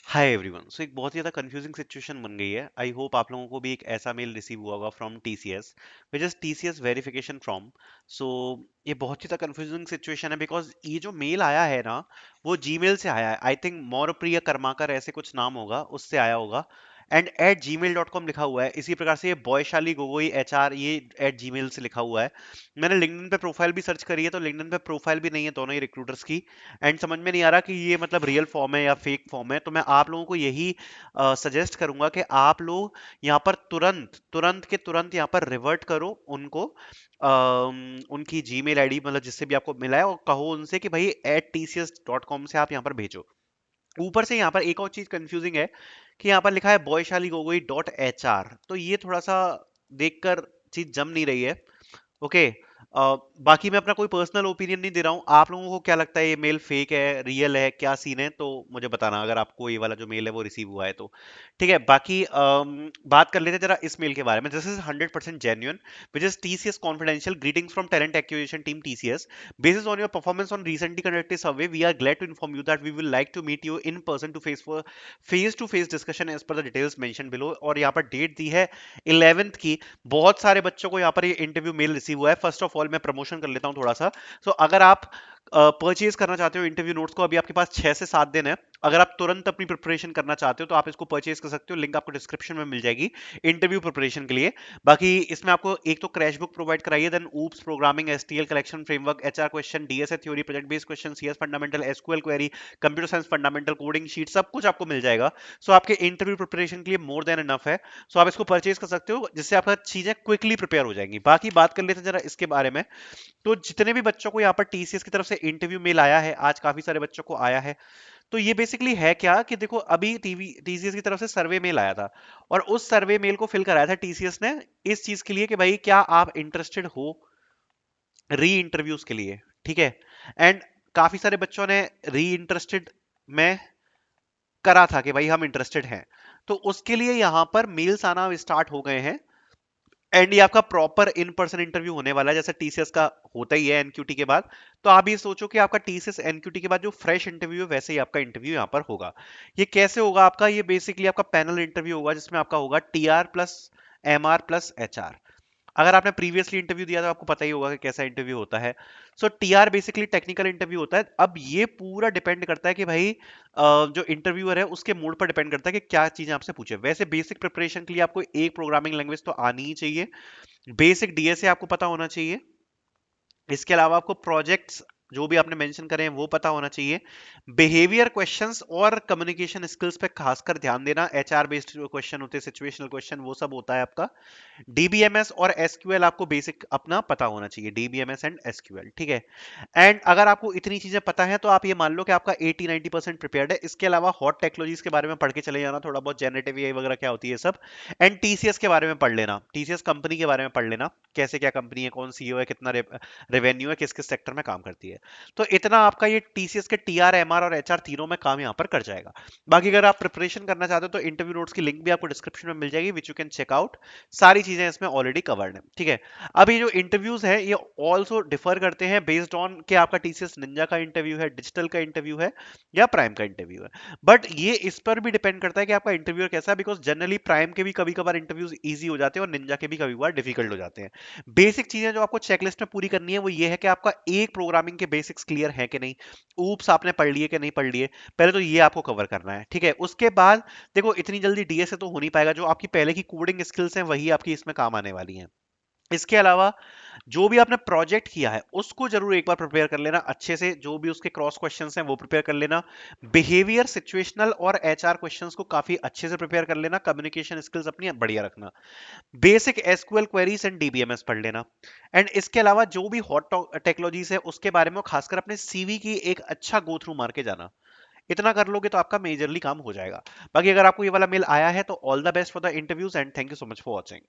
Hi everyone. सो एक बहुत ही ज़्यादा कंफ्यूजिंग सिचुएशन बन गई है। आई होप आप लोगों को भी एक ऐसा मेल रिसीव हुआ होगा from TCS, which is TCS verification from. So ये बहुत ही ज़्यादा कंफ्यूजिंग सिचुएशन है बिकॉज ये जो मेल आया है ना, वो जीमेल से आया है। आई थिंक मौरप्रिय कर्माकर ऐसे कुछ नाम होगा, उससे आया होगा। And at Gmail dot com लिखा हुआ है। इसी प्रकार से ये बॉयशाली गोगोई HR, ये एट जी मेल से लिखा हुआ है। मैंने लिंक्डइन पे प्रोफाइल भी सर्च करी है, तो लिंक्डइन पे प्रोफाइल भी नहीं है दोनों ही रिक्रूटर्स की। एंड समझ में नहीं आ रहा कि ये मतलब रियल फॉर्म है या फेक फॉर्म है। तो मैं आप लोगों को यही सजेस्ट करूंगा कि आप लोग यहाँ पर तुरंत तुरंत के तुरंत यहाँ पर रिवर्ट करो उनको, उनकी जीमेल आईडी मतलब जिससे भी आपको मिला है, और कहो उनसे कि भाई @tcs.com से आप यहाँ पर भेजो। ऊपर से यहाँ पर एक और चीज कंफ्यूजिंग है कि यहाँ पर लिखा है बॉयशाली गोगोई .HR, तो ये थोड़ा सा देखकर चीज जम नहीं रही है। ओके। बाकी मैं अपना कोई पर्सनल ओपिनियन नहीं दे रहा हूँ। आप लोगों को क्या लगता है, ये मेल फेक है, रियल है, क्या सीन है? तो मुझे बताना अगर आपको ये वाला जो मेल है वो रिसीव हुआ है तो। ठीक है। बाकी बात कर लेते हैं जरा इस मेल के बारे में। This is 100% genuine, which is TCS confidential greetings from talent acquisition team TCS। Basis on your performance on recently conducted survey, we are glad to inform you that we will like to meet you in person to face discussion as per the details mentioned below। और यहाँ पर date दी है 11th की। बहुत सारे बच्चों को यहाँ पर ये इंटरव्यू मेल रिसीव हुआ है। फर्स्ट ऑफ ऑल मैं प्रमोशन कर लेता हूँ थोड़ा सा। सो अगर आप परचेज करना चाहते हो इंटरव्यू नोट्स को, अभी आपके पास 6 से 7 दिन है। अगर आप तुरंत अपनी प्रिपरेशन करना चाहते हो तो आप इसको परचेज कर सकते हो, लिंक आपको डिस्क्रिप्शन में मिल जाएगी इंटरव्यू प्रिपरेशन के लिए। बाकी इसमें आपको एक तो क्रैश बुक प्रोवाइड कराई है, then oops programming, STL collection framework, HR question, DSA theory, project based question, CS fundamental, SQL query, computer science fundamental, coding sheet, सब कुछ आपको मिल जाएगा। सो आपके इंटरव्यू प्रिपरेशन के लिए मोर देन इनफ है। सो आप इसको परचेज कर सकते हो, जिससे आपका चीजें क्विकली प्रिपेयर हो जाएंगी। बाकी बात कर लेते हैं जरा इसके बारे में। तो जितने भी बच्चों को यहाँ पर TCS की तरफ से इंटरव्यू मेल आया है, आज काफी सारे बच्चों को आया है। तो ये बेसिकली है क्या कि देखो, अभी TCS की तरफ से सर्वे मेल आया था, और उस सर्वे मेल को फिल कराया था TCS ने इस चीज के लिए कि भाई क्या आप इंटरेस्टेड हो री इंटरव्यूज के लिए। ठीक है। एंड काफी सारे बच्चों ने री इंटरेस्टेड में करा था कि भाई हम इंटरेस्टेड हैं। तो उसके लिए यहाँ पर मेल्स आना स्टार्ट हो गए हैं। एंड ये आपका प्रॉपर इन पर्सन इंटरव्यू होने वाला है, जैसे TCS का होता ही है NQT के बाद। तो आप ये सोचो कि आपका TCS NQT के बाद जो फ्रेश इंटरव्यू है, वैसे ही आपका इंटरव्यू यहाँ पर होगा। ये कैसे होगा आपका? ये बेसिकली आपका पैनल इंटरव्यू होगा, जिसमें आपका होगा TR plus MR plus HR। अगर आपने प्रीवियसली इंटरव्यू दिया तो आपको पता ही होगा कि कैसा इंटरव्यू होता है। सो TR बेसिकली टेक्निकल इंटरव्यू होता है। अब ये पूरा डिपेंड करता है कि भाई जो इंटरव्यूअर है उसके मूड पर डिपेंड करता है कि क्या चीजें आपसे पूछे। वैसे बेसिक प्रिपरेशन के लिए आपको एक प्रोग्रामिंग लैंग्वेज तो आनी ही चाहिए। बेसिक DSA आपको पता होना चाहिए। इसके अलावा आपको प्रोजेक्ट्स जो भी आपने मेंशन करे हैं वो पता होना चाहिए। बिहेवियर क्वेश्चंस और कम्युनिकेशन स्किल्स पे खासकर ध्यान देना। HR बेस्ड क्वेश्चन होते हैं, सिचुएशनल क्वेश्चन, वो सब होता है आपका। DBMS और SQL आपको बेसिक अपना पता होना चाहिए, DBMS एंड SQL। ठीक है। एंड अगर आपको इतनी चीजें पता है तो आप ये मान लो कि आपका 80-90% प्रिपेयर्ड है। इसके अलावा हॉट टेक्नोलॉजीज के बारे में पढ़ के चले जाना थोड़ा बहुत, जनरेटिव AI वगैरह क्या होती है सब। एंड TCS के बारे में पढ़ लेना, TCS कंपनी के बारे में पढ़ लेना, कैसे क्या कंपनी है, कौन CEO है, कितना रेवेन्यू है, किस किस सेक्टर में काम करती है। तो इतना आपका ये TCS के TR MR और HR तीनों में काम यहाँ पर कर जाएगा। बाकी अगर आप प्रिपरेशन करना चाहते हो तो इंटरव्यू नोट्स की लिंक भी आपको डिस्क्रिप्शन में मिल जाएगी, which you can check out. सारी चीजें इसमें ऑलरेडी कवर्ड है। ठीक है। अब ये जो इंटरव्यूज है ये ऑल्सो डिफर करते हैं बेस्ड ऑन कि आपका TCS निंजा का इंटरव्यू है, डिजिटल का इंटरव्यू है, या प्राइम का इंटरव्यू है। बट ये इस पर भी डिपेंड करता है कि आपका इंटरव्यूअर कैसा है, बिकॉज जनरली प्राइम के भी कभी कभार इंटरव्यूज इजी हो जाते हैं और निंजा के भी कभी कभार डिफिकल्ट हो जाते हैं। बेसिक चीजें जो आपको चेकलिस्ट में पूरी करनी है वो ये है कि आपका एक प्रोग्रामिंग के बेसिक्स क्लियर है कि नहीं, ऊप्स आपने पढ़ लिए कि नहीं पढ़ लिए, पहले तो ये आपको कवर करना है। ठीक है। उसके बाद देखो, इतनी जल्दी DSA तो हो नहीं पाएगा, जो आपकी पहले की कोडिंग स्किल्स हैं वही आपकी इसमें काम आने वाली हैं। इसके अलावा जो भी आपने प्रोजेक्ट किया है उसको जरूर एक बार प्रिपेयर कर लेना अच्छे से, जो भी उसके क्रॉस क्वेश्चंस हैं वो प्रिपेयर कर लेना। बिहेवियर, सिचुएशनल और HR क्वेश्चंस को काफी अच्छे से प्रिपेयर कर लेना। कम्युनिकेशन स्किल्स अपनी बढ़िया रखना। Basic SQL queries and DBMS पढ़ लेना। एंड इसके अलावा जो भी हॉट टेक्नोलॉजीज है उसके बारे में खासकर अपने CV की एक अच्छा गो थ्रू मार के जाना। इतना कर लोगे तो आपका मेजरली काम हो जाएगा। बाकी अगर आपको ये वाला मेल आया है तो all the best for the interviews and thank you so much for watching.